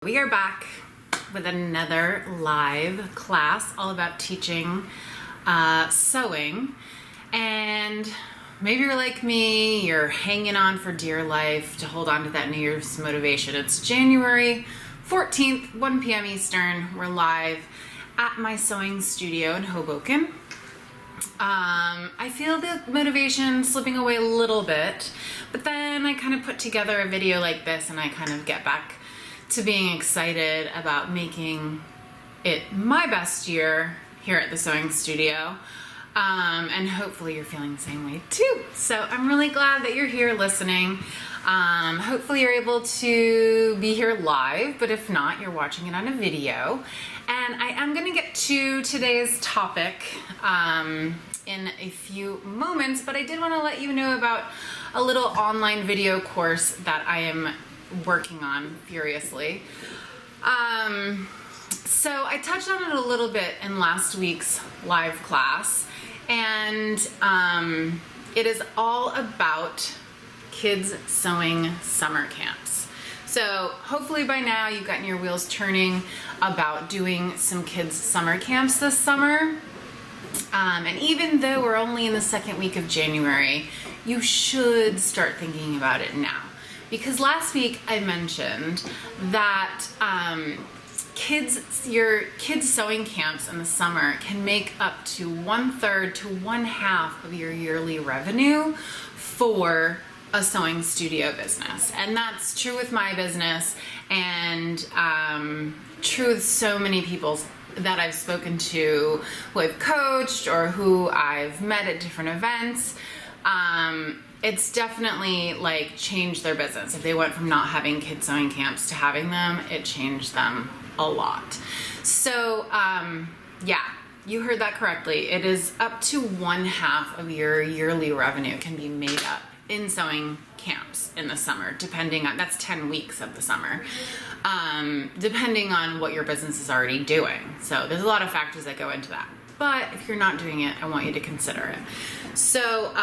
We are back with another live class all about teaching sewing, and maybe you're like me, you're hanging on for dear life to hold on to that New Year's motivation. It's January 14th, 1 p.m. Eastern. We're live at my sewing studio in Hoboken. I feel the motivation slipping away a little bit, but then I kind of put together a video like this and I kind of get back to being excited about making it my best year here at the sewing studio. And hopefully you're feeling the same way too. So I'm really glad that you're here listening. Hopefully you're able to be here live, but if not, you're watching it on a video. And I am gonna get to today's topic in a few moments, but I did wanna let you know about a little online video course that I am working on furiously. So I touched on it a little bit in last week's live class, and it is all about kids sewing summer camps. So hopefully by now you've gotten your wheels turning about doing some kids summer camps this summer. And even though we're only in the second week of January, you should start thinking about it now. Because last week I mentioned that your kids sewing camps in the summer can make up to 1/3 to 1/2 of your yearly revenue for a sewing studio business. And that's true with my business, and true with so many people that I've spoken to, who I've coached or who I've met at different events. It's definitely like changed their business. If they went from not having kids sewing camps to having them, it changed them a lot. So yeah, you heard that correctly. It is up to 1/2 of your yearly revenue can be made up in sewing camps in the summer, depending on, that's 10 weeks of the summer, depending on what your business is already doing. So there's a lot of factors that go into that. But if you're not doing it, I want you to consider it. So,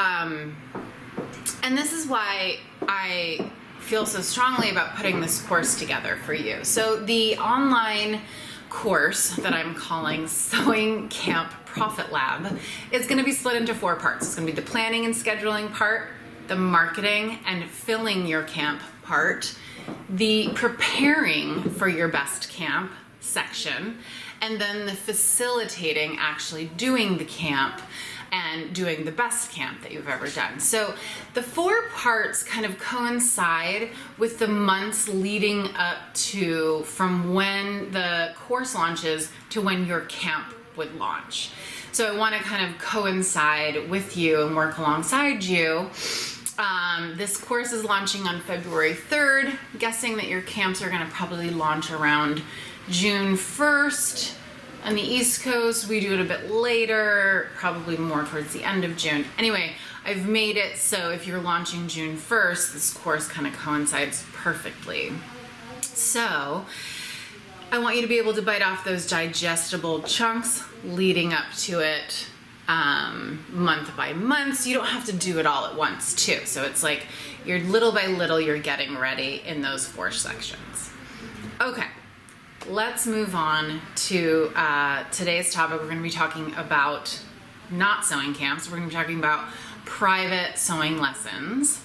and this is why I feel so strongly about putting this course together for you. So the online course that I'm calling Sewing Camp Profit Lab is going to be split into 4 parts. It's going to be the planning and scheduling part, the marketing and filling your camp part, the preparing for your best camp section, and then the facilitating, actually doing the camp and doing the best camp that you've ever done. So the 4 parts kind of coincide with the months leading up to, from when the course launches to when your camp would launch. So I want to kind of coincide with you and work alongside you. This course is launching on February 3rd, guessing that your camps are going to probably launch around June 1st. On the East Coast, we do it a bit later, probably more towards the end of June. Anyway, I've made it so if you're launching June 1st, this course kind of coincides perfectly. So I want you to be able to bite off those digestible chunks leading up to it month by month. So you don't have to do it all at once too. So it's like you're little by little, you're getting ready in those 4 sections. Okay. Let's move on to today's topic. We're going to be talking about not sewing camps. We're going to be talking about private sewing lessons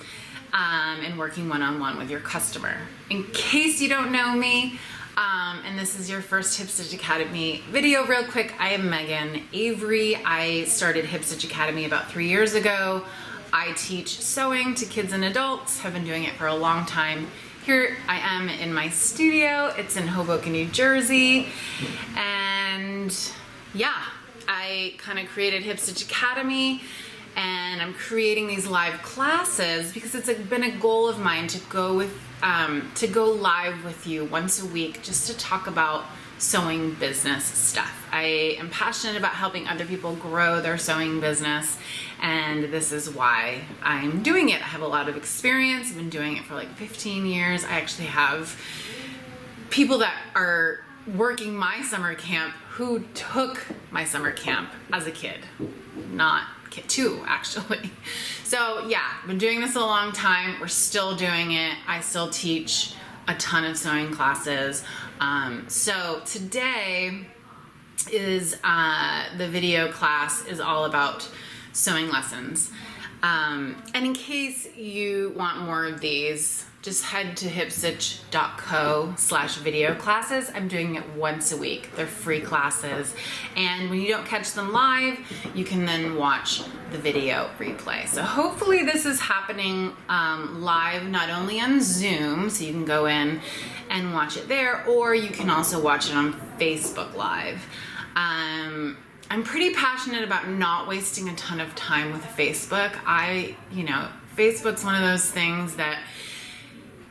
and working one-on-one with your customer. In case you don't know me, and this is your first Hip Stitch Academy video, real quick, I am Megan Avery. I started Hip Stitch Academy about 3 years ago. I teach sewing to kids and adults. Have been doing it for a long time. Here I am in my studio. It's in Hoboken, New Jersey. And yeah, I kind of created Hip Stitch Academy, and I'm creating these live classes because it's been a goal of mine to go live with you once a week just to talk about sewing business stuff. I am passionate about helping other people grow their sewing business, and this is why I'm doing it. I have a lot of experience. I've been doing it for like 15 years. I actually have people that are working my summer camp who took my summer camp as a kid, not kid, 2 actually. So yeah, I've been doing this a long time. We're still doing it. I still teach a ton of sewing classes. So today is the video class is all about sewing lessons. And in case you want more of these, just head to hipstitch.co/video classes. I'm doing it once a week. They're free classes. And when you don't catch them live, you can then watch the video replay. So hopefully this is happening live, not only on Zoom, so you can go in and watch it there, or you can also watch it on Facebook Live. I'm pretty passionate about not wasting a ton of time with Facebook. Facebook's one of those things that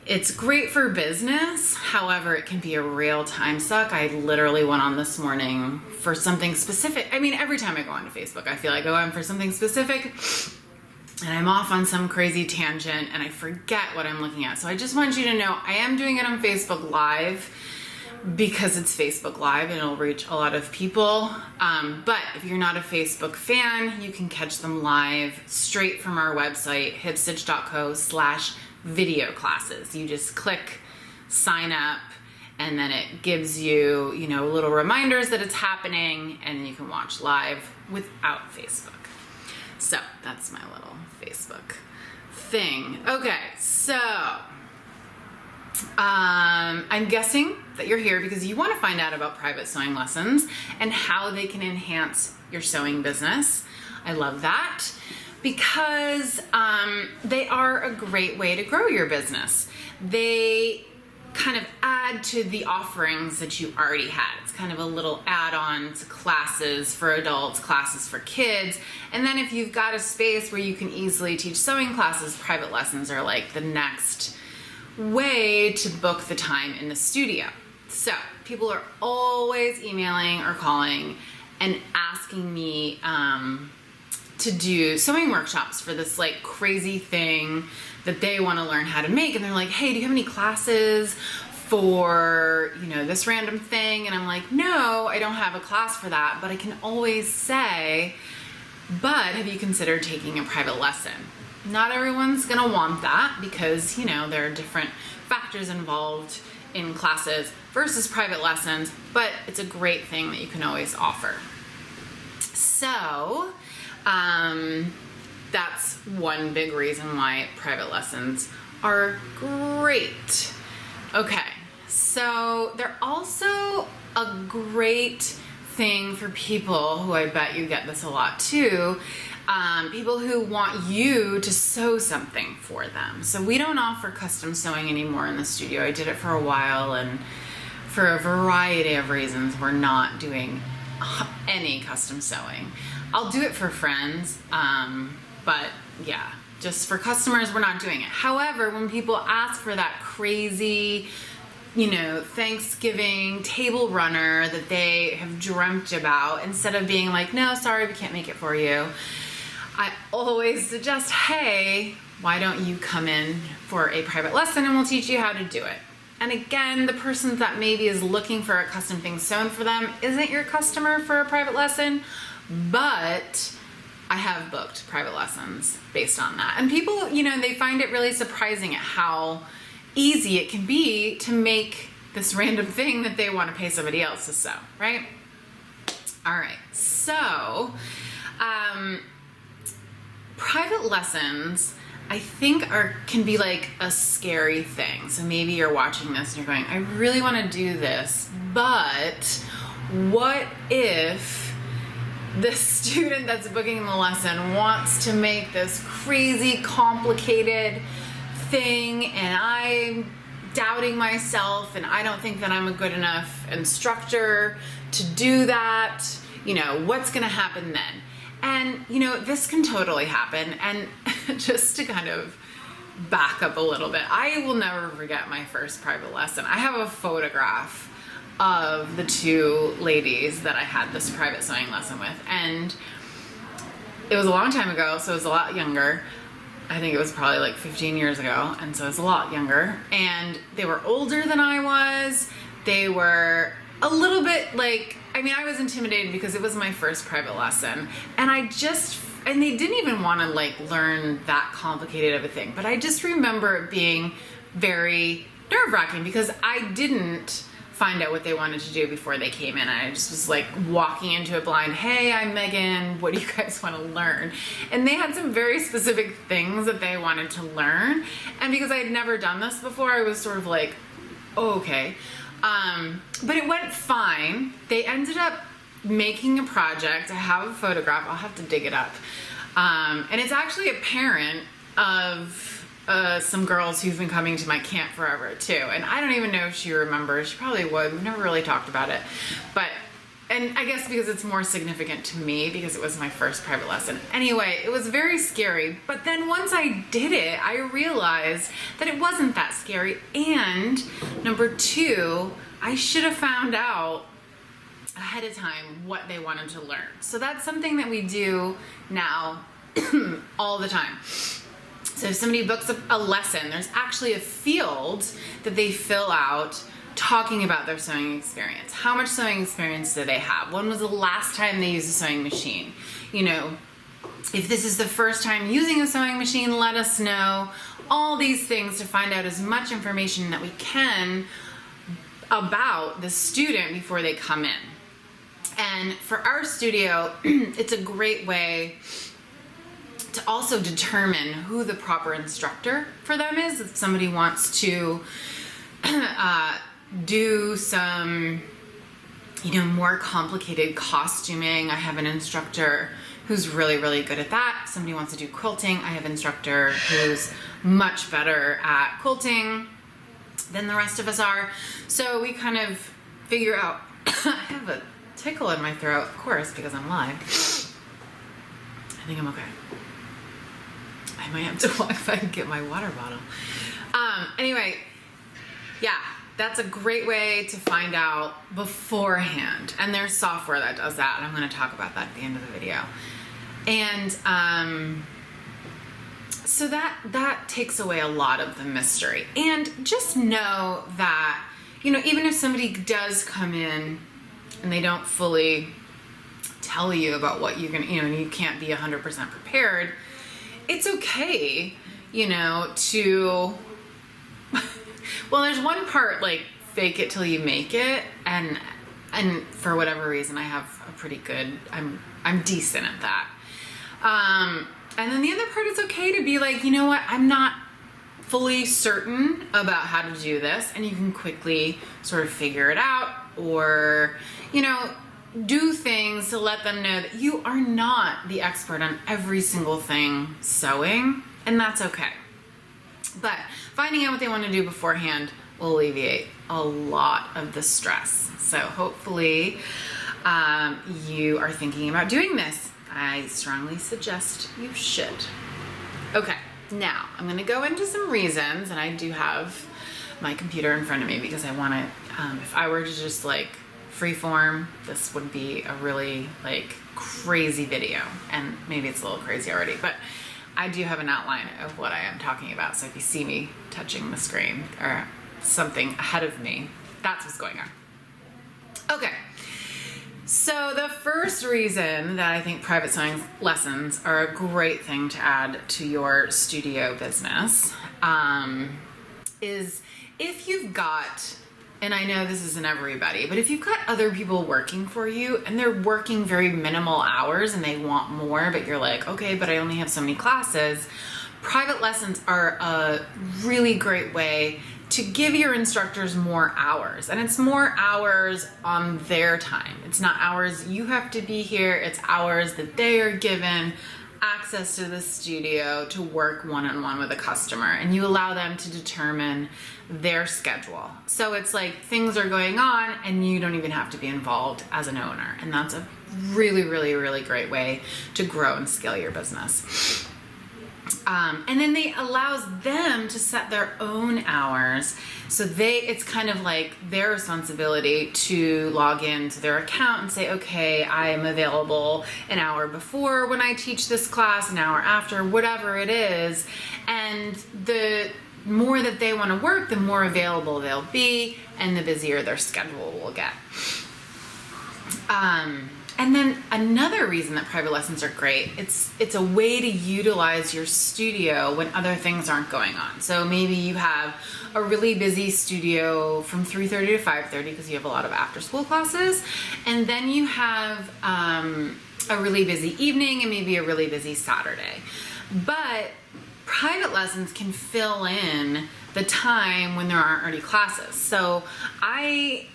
it's great for business. However, it can be a real time suck. I literally went on this morning for something specific. I mean, every time I go onto Facebook, I feel like, oh, I'm for something specific and I'm off on some crazy tangent and I forget what I'm looking at. So I just want you to know I am doing it on Facebook Live, because it's Facebook Live and it'll reach a lot of people. But if you're not a Facebook fan, you can catch them live straight from our website, hipstitch.co/video classes. You just click sign up and then it gives you, little reminders that it's happening, and you can watch live without Facebook. So that's my little Facebook thing. Okay, so I'm guessing that you're here because you want to find out about private sewing lessons and how they can enhance your sewing business. I love that because they are a great way to grow your business. They kind of add to the offerings that you already had. It's kind of a little add-on to classes for adults, classes for kids. And then if you've got a space where you can easily teach sewing classes, private lessons are like the next way to book the time in the studio. So people are always emailing or calling and asking me to do sewing workshops for this like crazy thing that they want to learn how to make. And they're like, hey, do you have any classes for, this random thing? And I'm like, no, I don't have a class for that, but I can always say, but have you considered taking a private lesson? Not everyone's gonna want that because, there are different factors involved in classes versus private lessons, but it's a great thing that you can always offer. So, that's one big reason why private lessons are great. Okay, so they're also a great thing for people who, I bet you get this a lot too, people who want you to sew something for them. So we don't offer custom sewing anymore in the studio. I did it for a while, and for a variety of reasons, we're not doing any custom sewing. I'll do it for friends, but yeah, just for customers, we're not doing it. However, when people ask for that crazy, Thanksgiving table runner that they have dreamt about, instead of being like, no, sorry, we can't make it for you, I always suggest, hey, why don't you come in for a private lesson and we'll teach you how to do it. And again, the person that maybe is looking for a custom thing sewn for them isn't your customer for a private lesson, but I have booked private lessons based on that. And people, they find it really surprising at how easy it can be to make this random thing that they want to pay somebody else to sew, right? All right, so private lessons, I think, can be like a scary thing. So maybe you're watching this and you're going, I really want to do this, but what if the student that's booking the lesson wants to make this crazy, complicated thing, and I'm doubting myself and I don't think that I'm a good enough instructor to do that? What's going to happen then? And, this can totally happen. And just to kind of back up a little bit, I will never forget my first private lesson. I have a photograph of the two ladies that I had this private sewing lesson with. And it was a long time ago, so it was a lot younger. I think it was probably like 15 years ago, and so it was a lot younger. And they were older than I was. They were a little bit like, I was intimidated because it was my first private lesson. And they didn't even want to learn that complicated of a thing. But I just remember it being very nerve-wracking because I didn't find out what they wanted to do before they came in. I just was like walking into it blind. Hey, I'm Megan. What do you guys want to learn? And they had some very specific things that they wanted to learn. And because I had never done this before, I was sort of like, oh, okay. But it went fine. They ended up making a project. I have a photograph. I'll have to dig it up. And it's actually a parent of some girls who've been coming to my camp forever too. And I don't even know if she remembers. She probably would. We've never really talked about it. And I guess because it's more significant to me because it was my first private lesson. Anyway, it was very scary. But then once I did it, I realized that it wasn't that scary. And number two, I should have found out ahead of time what they wanted to learn. So that's something that we do now all the time. So if somebody books a lesson, there's actually a field that they fill out talking about their sewing experience. How much sewing experience do they have? When was the last time they used a sewing machine? You know, if this is the first time using a sewing machine, let us know. All these things to find out as much information that we can about the student before they come in. And for our studio, it's a great way to also determine who the proper instructor for them is. If somebody wants to do some, more complicated costuming, I have an instructor who's really, really good at that. If somebody wants to do quilting, I have an instructor who's much better at quilting than the rest of us are. So we kind of figure out, I have a tickle in my throat, of course, because I'm live. I think I'm okay. I might have to walk back and get my water bottle. Anyway, yeah, that's a great way to find out beforehand. And there's software that does that, and I'm going to talk about that at the end of the video. And so that takes away a lot of the mystery. And just know that, even if somebody does come in and they don't fully tell you about what you're going to, and you can't be 100% prepared, it's okay, to, well, there's one part like fake it till you make it. And for whatever reason, I have a pretty good, I'm decent at that. And then the other part, it's okay to be like, I'm not fully certain about how to do this, and you can quickly sort of figure it out, or, do things to let them know that you are not the expert on every single thing sewing, and that's okay. But finding out what they want to do beforehand will alleviate a lot of the stress. So hopefully you are thinking about doing this. I strongly suggest you should. Okay, now I'm going to go into some reasons, and I do have my computer in front of me because I want to, if I were to just like freeform, this would be a really like crazy video, and maybe it's a little crazy already, but I do have an outline of what I am talking about. So if you see me touching the screen or something ahead of me, that's what's going on. Okay. So the first reason that I think private sewing lessons are a great thing to add to your studio business is if you've got, and I know this isn't everybody, but if you've got other people working for you and they're working very minimal hours and they want more, but you're like, okay, but I only have so many classes, private lessons are a really great way to give your instructors more hours. And it's more hours on their time. It's not hours you have to be here, it's hours that they are given access to the studio to work one-on-one with a customer, and you allow them to determine their schedule. So it's like things are going on and you don't even have to be involved as an owner. And that's a really, really, really great way to grow and scale your business. And then they allows them to set their own hours. So it's kind of like their responsibility to log into their account and say, okay, I am available an hour before when I teach this class, an hour after, whatever it is. And the more that they want to work, the more available they'll be and the busier their schedule will get. And then another reason that private lessons are great, it's a way to utilize your studio when other things aren't going on. So maybe you have a really busy studio from 3:30 to 5:30 because you have a lot of after school classes. And then you have a really busy evening and maybe a really busy Saturday. But private lessons can fill in the time when there aren't already classes. So I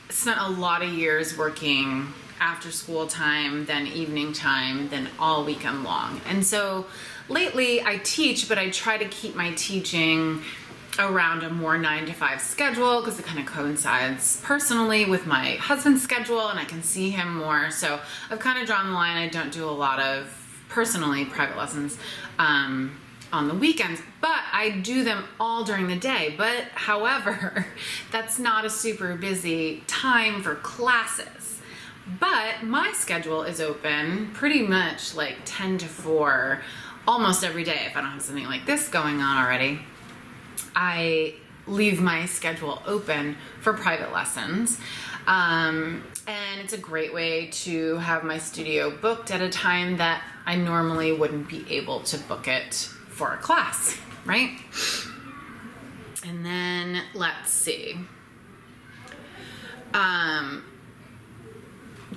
spent a lot of years working after school time, then evening time, then all weekend long. And so lately I teach, but I try to keep my teaching around a more 9-to-5 schedule because it kind of coincides personally with my husband's schedule and I can see him more. So I've kind of drawn the line. I don't do a lot of personally private lessons on the weekends, but I do them all during the day. But however, that's not a super busy time for classes. But my schedule is open pretty much like 10 to 4 almost every day. If I don't have something like this going on already, I leave my schedule open for private lessons. And it's a great way to have my studio booked at a time that I normally wouldn't be able to book it for a class, right? And then let's see.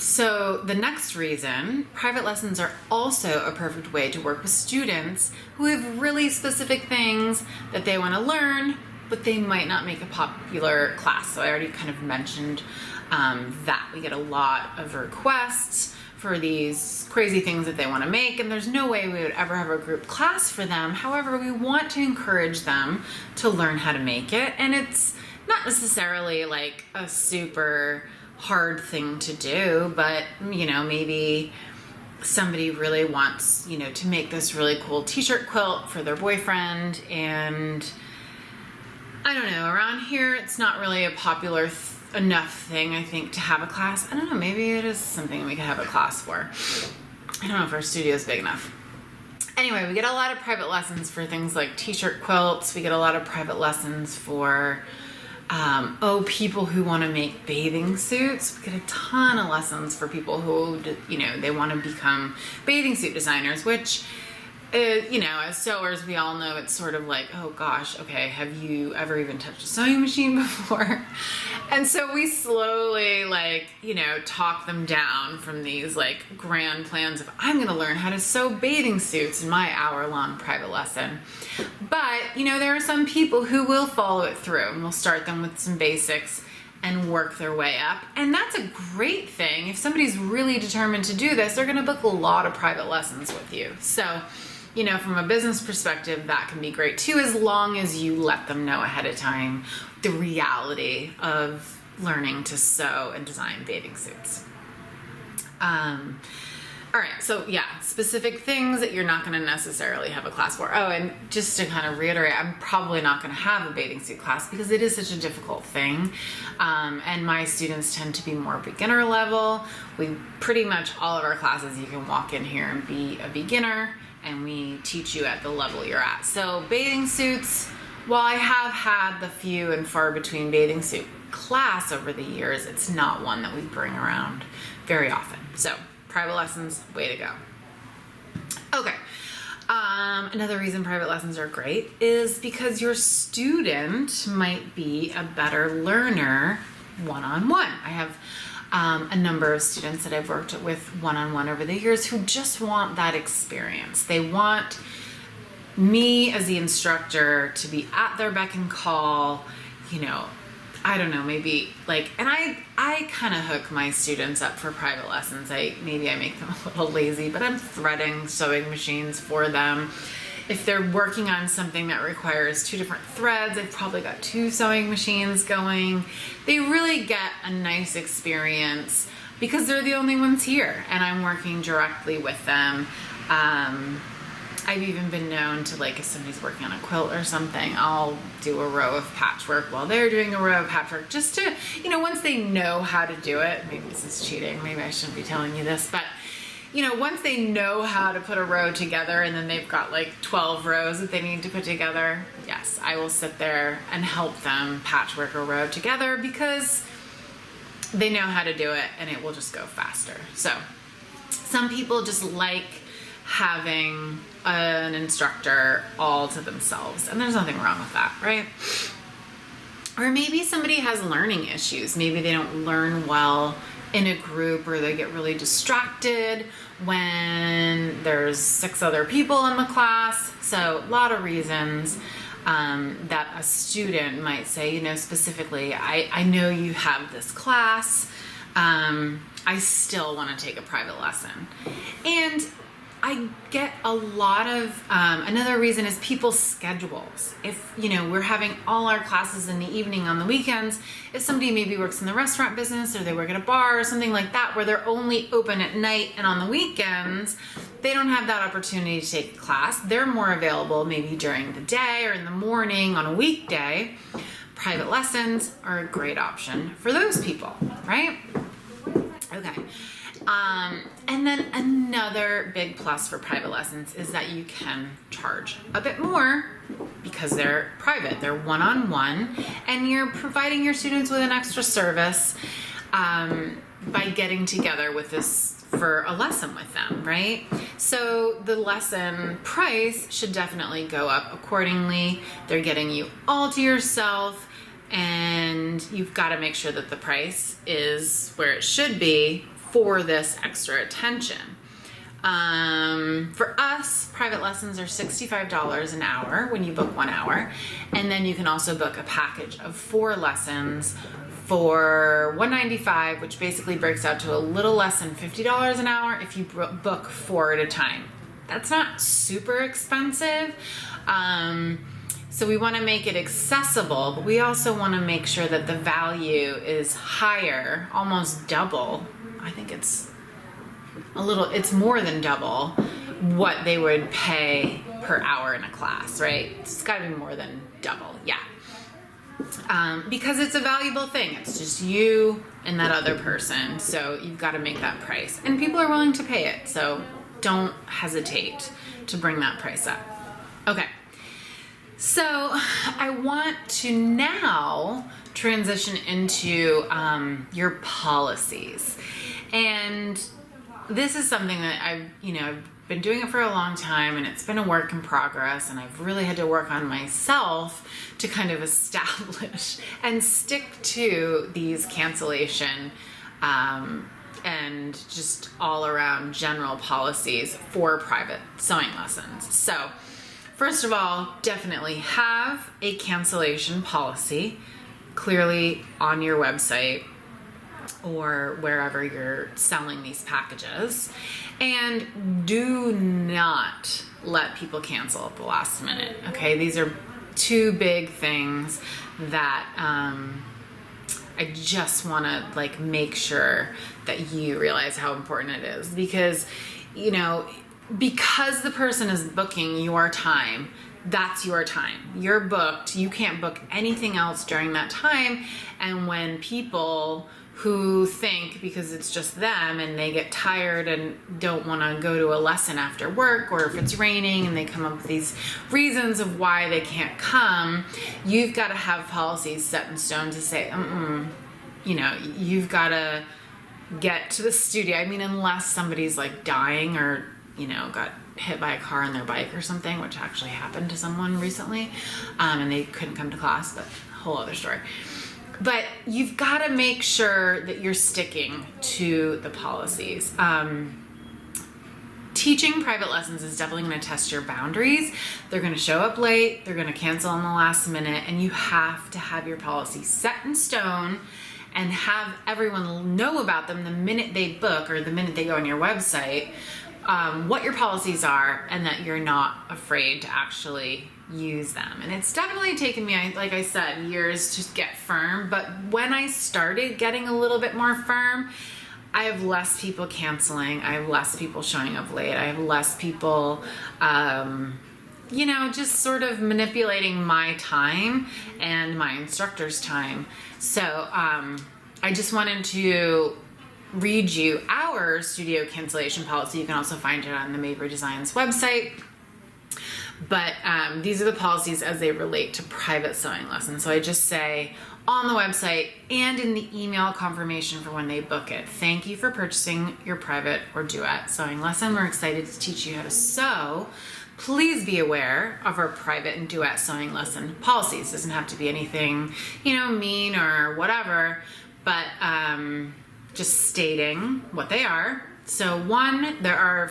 So the next reason, private lessons are also a perfect way to work with students who have really specific things that they want to learn, but they might not make a popular class. So I already kind of mentioned that. We get a lot of requests for these crazy things that they want to make, and there's no way we would ever have a group class for them. However, we want to encourage them to learn how to make it, and it's not necessarily like a super hard thing to do, but maybe somebody really wants to make this really cool t-shirt quilt for their boyfriend, and I don't know, around here it's not really a popular enough thing, I think, to have a class. I don't know, maybe it is something we could have a class for. I don't know if our studio is big enough. Anyway, we get a lot of private lessons for things like t-shirt quilts. We get a lot of private lessons for people who want to make bathing suits. We get a ton of lessons for people who, they want to become bathing suit designers, which, as sewers, we all know it's sort of like, oh gosh, okay, have you ever even touched a sewing machine before? And so we slowly, talk them down from these, grand plans of, I'm going to learn how to sew bathing suits in my hour-long private lesson. But, there are some people who will follow it through, and we'll start them with some basics and work their way up. And that's a great thing. If somebody's really determined to do this, they're going to book a lot of private lessons with you. So, from a business perspective, that can be great too, as long as you let them know ahead of time the reality of learning to sew and design bathing suits. All right, so yeah, specific things that you're not going to necessarily have a class for. Oh, and just to kind of reiterate, I'm probably not going to have a bathing suit class because it is such a difficult thing. And my students tend to be more beginner level. We pretty much all of our classes, you can walk in here and be a beginner, and we teach you at the level you're at. So bathing suits, while I have had the few and far between bathing suit class over the years, it's not one that we bring around very often. So private lessons, way to go. Okay. Another reason private lessons are great is because your student might be a better learner one-on-one. I have a number of students that I've worked with one-on-one over the years who just want that experience. They want me as the instructor to be at their beck and call, I don't know, maybe and I kind of hook my students up for private lessons. Maybe I make them a little lazy, but I'm threading sewing machines for them. If they're working on something that requires 2 different threads, I've probably got 2 sewing machines going. They really get a nice experience because they're the only ones here and I'm working directly with them. I've even been known to, if somebody's working on a quilt or something, I'll do a row of patchwork while they're doing a row of patchwork, just to, once they know how to do it. Maybe this is cheating, maybe I shouldn't be telling you this, but once they know how to put a row together and then they've got 12 rows that they need to put together, yes, I will sit there and help them patchwork a row together because they know how to do it and it will just go faster. So Some people just like having an instructor all to themselves, and there's nothing wrong with that, right? Or maybe somebody has learning issues. Maybe they don't learn well in a group, or they get really distracted when there's 6 other people in the class. So a lot of reasons that a student might say, you know, specifically, I know you have this class, I still want to take a private lesson. And I get a lot of, another reason is people's schedules. If, you know, we're having all our classes in the evening on the weekends, if somebody maybe works in the restaurant business, or they work at a bar or something like that, where they're only open at night and on the weekends, they don't have that opportunity to take a class. They're more available maybe during the day or in the morning on a weekday. Private lessons are a great option for those people, right? Okay. And then another big plus for private lessons is that you can charge a bit more because they're private, they're one-on-one, and you're providing your students with an extra service by getting together with this for a lesson with them, right? So the lesson price should definitely go up accordingly. They're getting you all to yourself, and you've got to make sure that the price is where it should be for this extra attention. For us, private lessons are $65 an hour when you book 1 hour. And then you can also book a package of 4 lessons for $195, which basically breaks out to a little less than $50 an hour if you book 4 at a time. That's not super expensive. So we want to make it accessible, but we also want to make sure that the value is higher, almost double. I think it's more than double what they would pay per hour in a class, right? It's got to be more than double, yeah. Because it's a valuable thing. It's just you and that other person, so you've got to make that price. And people are willing to pay it, so don't hesitate to bring that price up. Okay, so I want to now transition into your policies. And this is something that I've been doing it for a long time, and it's been a work in progress, and I've really had to work on myself to kind of establish and stick to these cancellation and just all around general policies for private sewing lessons. So first of all, definitely have a cancellation policy clearly on your website or wherever you're selling these packages. And do not let people cancel at the last minute, okay? These are 2 big things that I just want to make sure that you realize how important it is, because because the person is booking your time, that's your time. You're booked. You can't book anything else during that time. And when people who think because it's just them and they get tired and don't want to go to a lesson after work, or if it's raining and they come up with these reasons of why they can't come, you've got to have policies set in stone to say, you've got to get to the studio. I mean, unless somebody's dying or, got hit by a car on their bike or something, which actually happened to someone recently, and they couldn't come to class, but a whole other story. But you've got to make sure that you're sticking to the policies. Teaching private lessons is definitely going to test your boundaries. They're going to show up late, they're going to cancel in the last minute, and you have to have your policy set in stone and have everyone know about them the minute they book or the minute they go on your website, what your policies are, and that you're not afraid to actually use them. And it's definitely taken me, like I said, years to get firm, but when I started getting a little bit more firm, I have less people canceling, I have less people showing up late, I have less people just sort of manipulating my time and my instructor's time. So I just wanted to read you our studio cancellation policy. You can also find it on the Mabry Designs website. But these are the policies as they relate to private sewing lessons. So I just say on the website and in the email confirmation for when they book it, thank you for purchasing your private or duet sewing lesson. We're excited to teach you how to sew. Please be aware of our private and duet sewing lesson policies. It doesn't have to be anything, mean or whatever, but just stating what they are. So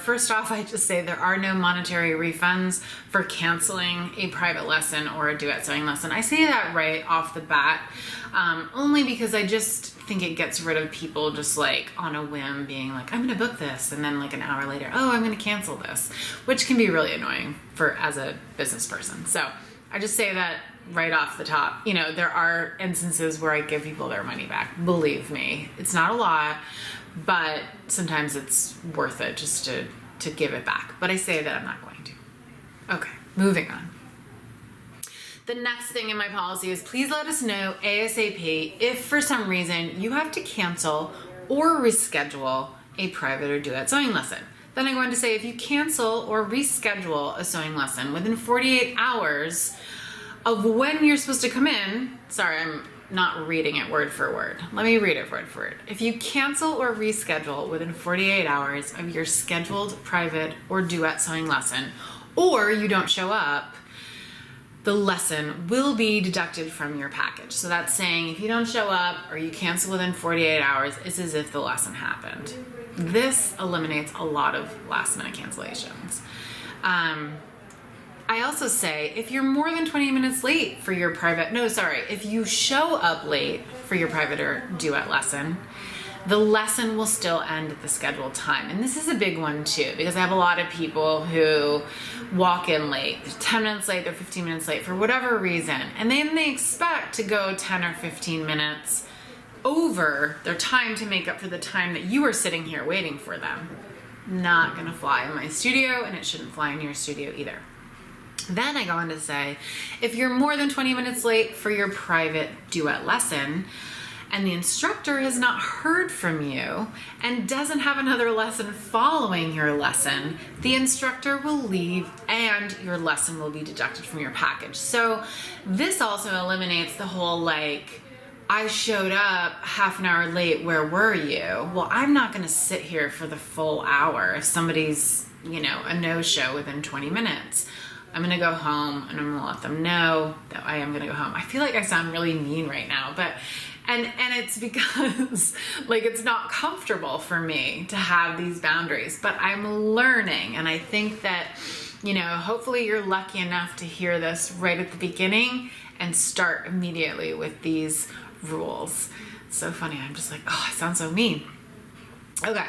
first off, I just say there are no monetary refunds for canceling a private lesson or a duet sewing lesson. I say that right off the bat, only because I just think it gets rid of people just like on a whim being like, I'm going to book this. And then like an hour later, oh, I'm going to cancel this, which can be really annoying as a business person. So I just say that right off the top. There are instances where I give people their money back. Believe me, it's not a lot, but sometimes it's worth it just to give it back. But I say that I'm not going to. Okay, moving on. The next thing in my policy is please let us know ASAP if for some reason you have to cancel or reschedule a private or duet sewing lesson. Then I'm going to say if you cancel or reschedule a sewing lesson within 48 hours of when you're supposed to come in, sorry, I'm not reading it word for word. Let me read it word for word. If you cancel or reschedule within 48 hours of your scheduled private or duet sewing lesson, or you don't show up, the lesson will be deducted from your package. So that's saying if you don't show up or you cancel within 48 hours, it's as if the lesson happened. This eliminates a lot of last minute cancellations. I also say if you're more than 20 minutes late for your if you show up late for your private or duet lesson, the lesson will still end at the scheduled time. And this is a big one too, because I have a lot of people who walk in late, they're 10 minutes late, they're 15 minutes late for whatever reason. And then they expect to go 10 or 15 minutes over their time to make up for the time that you were sitting here waiting for them. Not gonna fly in my studio, and it shouldn't fly in your studio either. Then I go on to say, if you're more than 20 minutes late for your private duet lesson and the instructor has not heard from you and doesn't have another lesson following your lesson, the instructor will leave and your lesson will be deducted from your package. So this also eliminates the whole I showed up half an hour late, where were you? Well, I'm not gonna sit here for the full hour if somebody's, a no-show within 20 minutes. I'm gonna go home and I'm gonna let them know that I am gonna go home. I feel like I sound really mean right now, but and it's because it's not comfortable for me to have these boundaries, but I'm learning. And I think that, hopefully you're lucky enough to hear this right at the beginning and start immediately with these rules. It's so funny. I'm just like, oh, I sound so mean. Okay.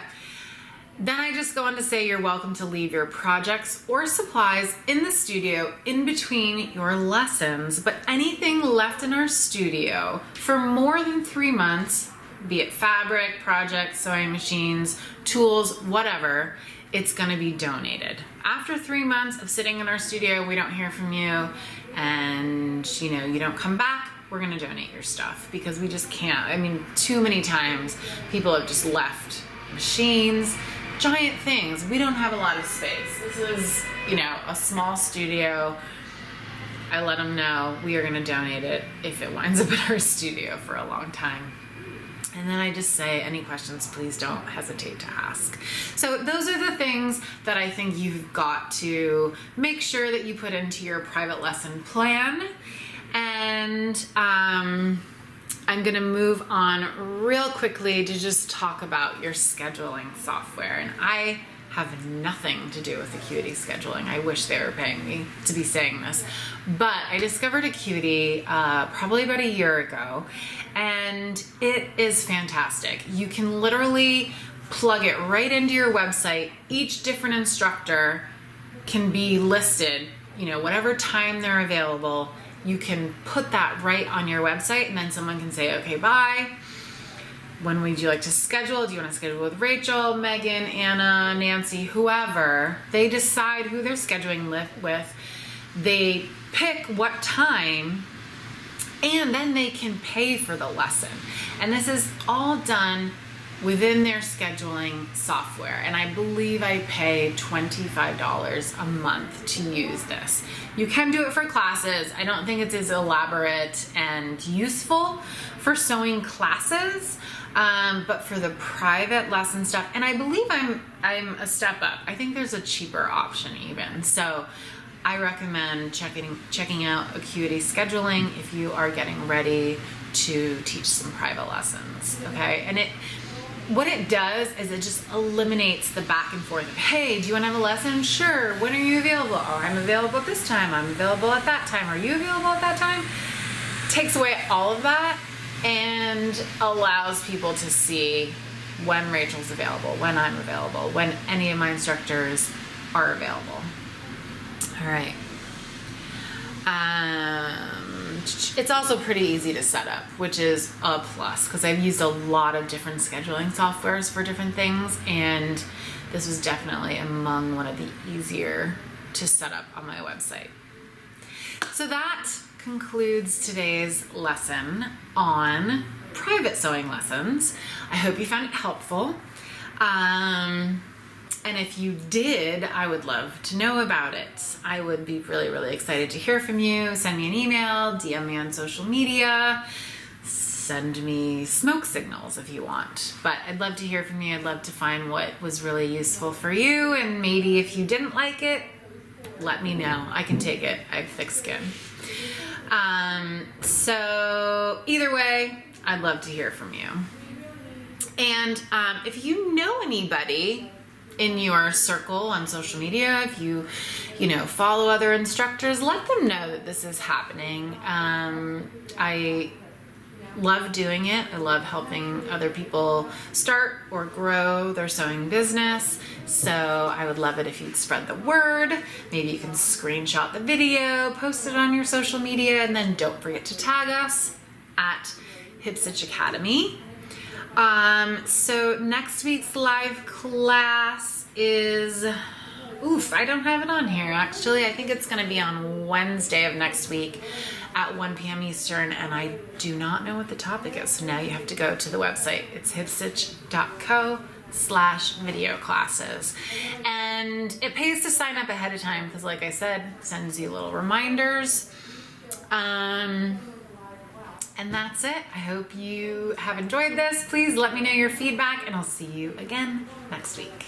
Then I just go on to say you're welcome to leave your projects or supplies in the studio in between your lessons, but anything left in our studio for more than 3 months, be it fabric, projects, sewing machines, tools, whatever, it's going to be donated. After 3 months of sitting in our studio, we don't hear from you, and you don't come back, we're going to donate your stuff because we just can't. Too many times people have just left machines, giant things. We don't have a lot of space. This is, a small studio. I let them know we are going to donate it if it winds up in our studio for a long time. And then I just say, any questions, please don't hesitate to ask. So those are the things that I think you've got to make sure that you put into your private lesson plan. And I'm gonna move on real quickly to just talk about your scheduling software. And I have nothing to do with Acuity scheduling. I wish they were paying me to be saying this, but I discovered Acuity probably about a year ago, and it is fantastic. You can literally plug it right into your website. Each different instructor can be listed, whatever time they're available. You can put that right on your website, and then someone can say, okay, bye. When would you like to schedule? Do you want to schedule with Rachel, Megan, Anna, Nancy, whoever? They decide who they're scheduling with. They pick what time, and then they can pay for the lesson. And this is all done within their scheduling software. And I believe I pay $25 a month to use this. You can do it for classes. I don't think it's as elaborate and useful for sewing classes, but for the private lesson stuff, and I believe I'm a step up. I think there's a cheaper option even. So I recommend checking out Acuity Scheduling if you are getting ready to teach some private lessons, okay? And what it does is it just eliminates the back and forth of, hey, do you want to have a lesson? Sure. When are you available? Oh, I'm available at this time. I'm available at that time. Are you available at that time? Takes away all of that and allows people to see when Rachel's available, when I'm available, when any of my instructors are available. All right. It's also pretty easy to set up, which is a plus, because I've used a lot of different scheduling softwares for different things, and this was definitely among one of the easier to set up on my website. So that concludes today's lesson on private sewing lessons. I hope you found it helpful. And if you did, I would love to know about it. I would be really, really excited to hear from you. Send me an email, DM me on social media, send me smoke signals if you want. But I'd love to hear from you. I'd love to find what was really useful for you. And maybe if you didn't like it, let me know. I can take it. I have thick skin. So either way, I'd love to hear from you. And if you know anybody in your circle on social media, if you follow other instructors, let them know that this is happening. I love doing it. I love helping other people start or grow their sewing business. So I would love it if you'd spread the word. Maybe you can screenshot the video, post it on your social media, and then don't forget to tag us at Hip Stitch Academy. So next week's live class is, I don't have it on here actually. I think it's going to be on Wednesday of next week at 1 p.m. Eastern, and I do not know what the topic is. So now you have to go to the website. It's hipstitch.co/video classes. And it pays to sign up ahead of time because, like I said, it sends you little reminders. And that's it. I hope you have enjoyed this. Please let me know your feedback, and I'll see you again next week.